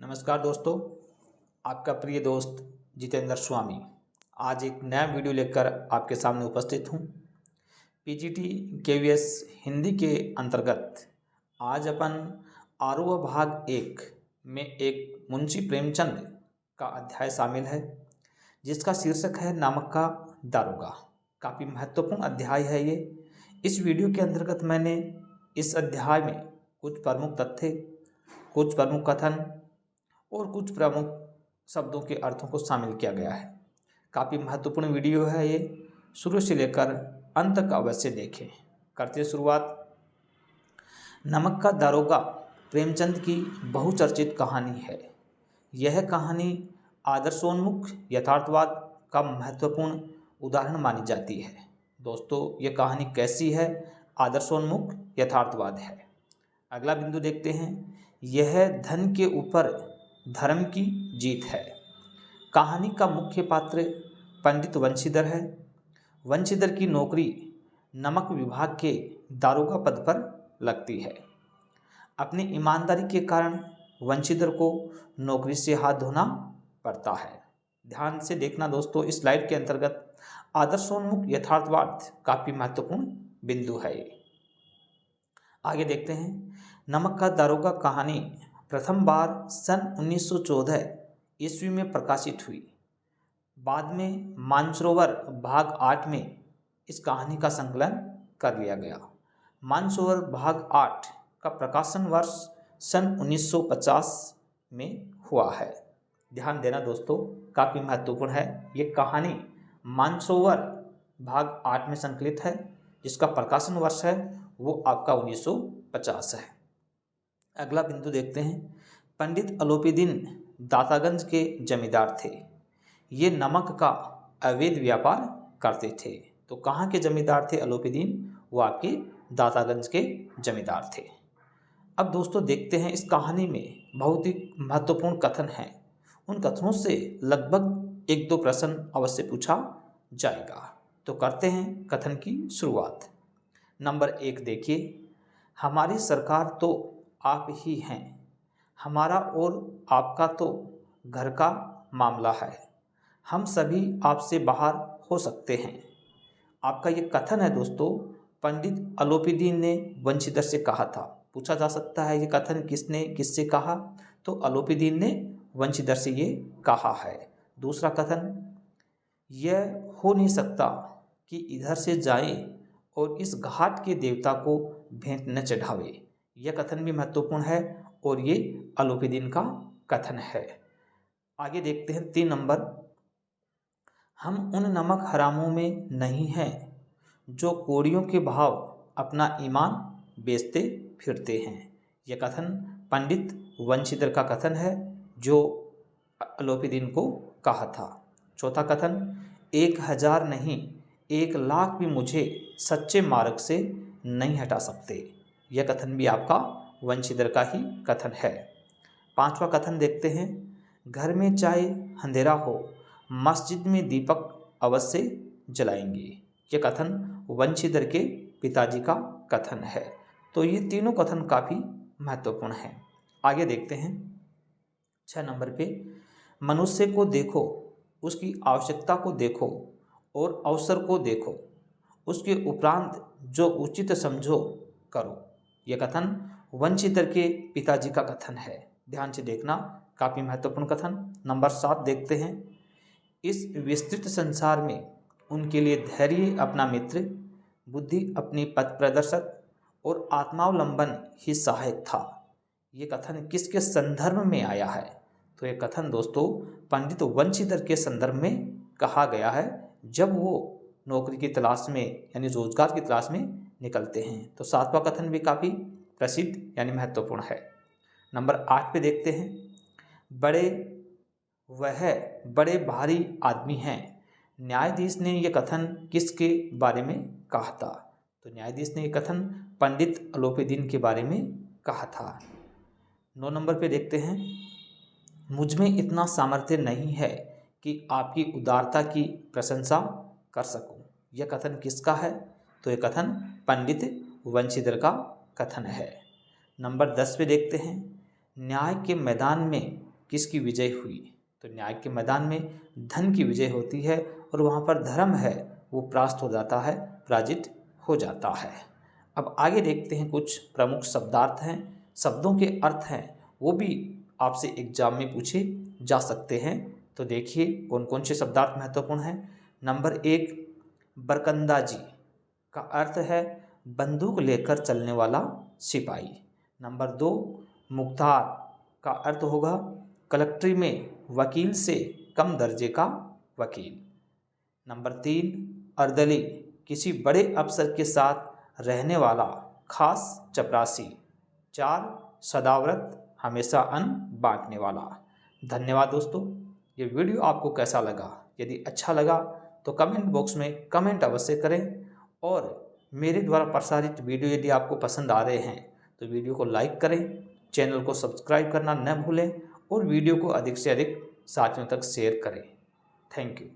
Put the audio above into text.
नमस्कार दोस्तों, आपका प्रिय दोस्त जितेंद्र स्वामी आज एक नया वीडियो लेकर आपके सामने उपस्थित हूँ। पीजीटी केवीएस हिंदी के अंतर्गत आज अपन आरोह भाग 1 में एक मुंशी प्रेमचंद का अध्याय शामिल है, जिसका शीर्षक है नमक का दारोगा। काफ़ी महत्वपूर्ण अध्याय है ये। इस वीडियो के अंतर्गत मैंने इस अध्याय में कुछ प्रमुख तथ्य, कुछ प्रमुख कथन और कुछ प्रमुख शब्दों के अर्थों को शामिल किया गया है। काफ़ी महत्वपूर्ण वीडियो है ये, शुरू से लेकर अंत तक अवश्य देखें। करते शुरुआत। नमक का दारोगा प्रेमचंद की बहुचर्चित कहानी है। यह कहानी आदर्शोन्मुख यथार्थवाद का महत्वपूर्ण उदाहरण मानी जाती है। दोस्तों, ये कहानी कैसी है? आदर्शोन्मुख यथार्थवाद है। अगला बिंदु देखते हैं। यह धन के ऊपर धर्म की जीत है। कहानी का मुख्य पात्र पंडित वंशीधर है। वंशीधर की नौकरी नमक विभाग के दारोगा पद पर लगती है। अपनी ईमानदारी के कारण वंशीधर को नौकरी से हाथ धोना पड़ता है। ध्यान से देखना दोस्तों, इस स्लाइड के अंतर्गत आदर्शोन्मुख यथार्थवाद काफ़ी महत्वपूर्ण बिंदु है। आगे देखते हैं। नमक का दारोगा कहानी प्रथम बार सन 1914 ईस्वी में प्रकाशित हुई। बाद में मानसरोवर भाग 8 में इस कहानी का संकलन कर लिया गया। मानसरोवर भाग 8 का प्रकाशन वर्ष सन 1950 में हुआ है। ध्यान देना दोस्तों, काफ़ी महत्वपूर्ण है। ये कहानी मानसरोवर भाग 8 में संकलित है, जिसका प्रकाशन वर्ष है वो आपका 1950 है। अगला बिंदु देखते हैं। पंडित अलोपीदीन दातागंज के जमींदार थे। ये नमक का अवैध व्यापार करते थे। तो कहाँ के जमींदार थे अलोपीदीन? वो आपके दातागंज के जमींदार थे। अब दोस्तों देखते हैं, इस कहानी में बहुत ही महत्वपूर्ण कथन हैं। उन कथनों से लगभग 1-2 प्रश्न अवश्य पूछा जाएगा। तो करते हैं कथन की शुरुआत। नंबर 1 देखिए। हमारी सरकार तो आप ही हैं, हमारा और आपका तो घर का मामला है, हम सभी आपसे बाहर हो सकते हैं। आपका ये कथन है दोस्तों, पंडित अलोपीदीन ने वंशीधर से कहा था। पूछा जा सकता है ये कथन किसने किससे कहा? तो अलोपीदीन ने वंशीधर से ये कहा है। दूसरा कथन, यह हो नहीं सकता कि इधर से जाए और इस घाट के देवता को भेंट न चढ़ावे। यह कथन भी महत्वपूर्ण है और ये अलोपीदीन का कथन है। आगे देखते हैं 3 नंबर। हम उन नमक हरामों में नहीं हैं जो कौड़ियों के भाव अपना ईमान बेचते फिरते हैं। यह कथन पंडित वंशीधर का कथन है, जो अलोपीदीन को कहा था। चौथा कथन, 1000 नहीं 1,00,000 भी मुझे सच्चे मार्ग से नहीं हटा सकते। यह कथन भी आपका वंशीधर का ही कथन है। 5वां कथन देखते हैं। घर में चाहे अंधेरा हो, मस्जिद में दीपक अवश्य जलाएंगे। यह कथन वंशीधर के पिताजी का कथन है। तो ये तीनों कथन काफ़ी महत्वपूर्ण हैं। आगे देखते हैं 6 नंबर पे। मनुष्य को देखो, उसकी आवश्यकता को देखो और अवसर को देखो, उसके उपरांत जो उचित समझो करो। यह कथन वंशीधर के पिताजी का कथन है। ध्यान से देखना, काफ़ी महत्वपूर्ण कथन। नंबर 7 देखते हैं। इस विस्तृत संसार में उनके लिए धैर्य अपना मित्र, बुद्धि अपनी पथ प्रदर्शक और आत्मावलंबन ही सहायक था। ये कथन किसके संदर्भ में आया है? तो ये कथन दोस्तों पंडित वंशीधर के संदर्भ में कहा गया है, जब वो नौकरी की तलाश में यानी रोजगार की तलाश में निकलते हैं। तो 7वां कथन भी काफ़ी प्रसिद्ध यानी महत्वपूर्ण है। नंबर 8 पे देखते हैं। वह बड़े भारी आदमी हैं। न्यायाधीश ने यह कथन किसके बारे में कहा था? तो न्यायाधीश ने यह कथन पंडित अलोपीदीन के बारे में कहा था। 9 नंबर पे देखते हैं। मुझ में इतना सामर्थ्य नहीं है कि आपकी उदारता की प्रशंसा कर सकूं। यह कथन किसका है? तो यह कथन पंडित वंशीधर का कथन है। नंबर 10 पे देखते हैं। न्याय के मैदान में किसकी विजय हुई? तो न्याय के मैदान में धन की विजय होती है और वहाँ पर धर्म है वो परास्त हो जाता है, पराजित हो जाता है। अब आगे देखते हैं कुछ प्रमुख शब्दार्थ हैं, शब्दों के अर्थ हैं, वो भी आपसे एग्जाम में पूछे जा सकते हैं। तो देखिए कौन कौन से शब्दार्थ महत्वपूर्ण हैं। नंबर 1, बरकंदाजी का अर्थ है बंदूक लेकर चलने वाला सिपाही। नंबर 2, मुख्तार का अर्थ होगा कलेक्ट्री में वकील से कम दर्जे का वकील। नंबर 3, अर्दली किसी बड़े अफसर के साथ रहने वाला खास चपरासी। 4, सदाव्रत हमेशा अन्न बांटने वाला। धन्यवाद दोस्तों। ये वीडियो आपको कैसा लगा? यदि अच्छा लगा तो कमेंट बॉक्स में कमेंट अवश्य करें और मेरे द्वारा प्रसारित वीडियो यदि आपको पसंद आ रहे हैं तो वीडियो को लाइक करें, चैनल को सब्सक्राइब करना न भूलें और वीडियो को अधिक से अधिक साथियों तक शेयर करें। Thank you.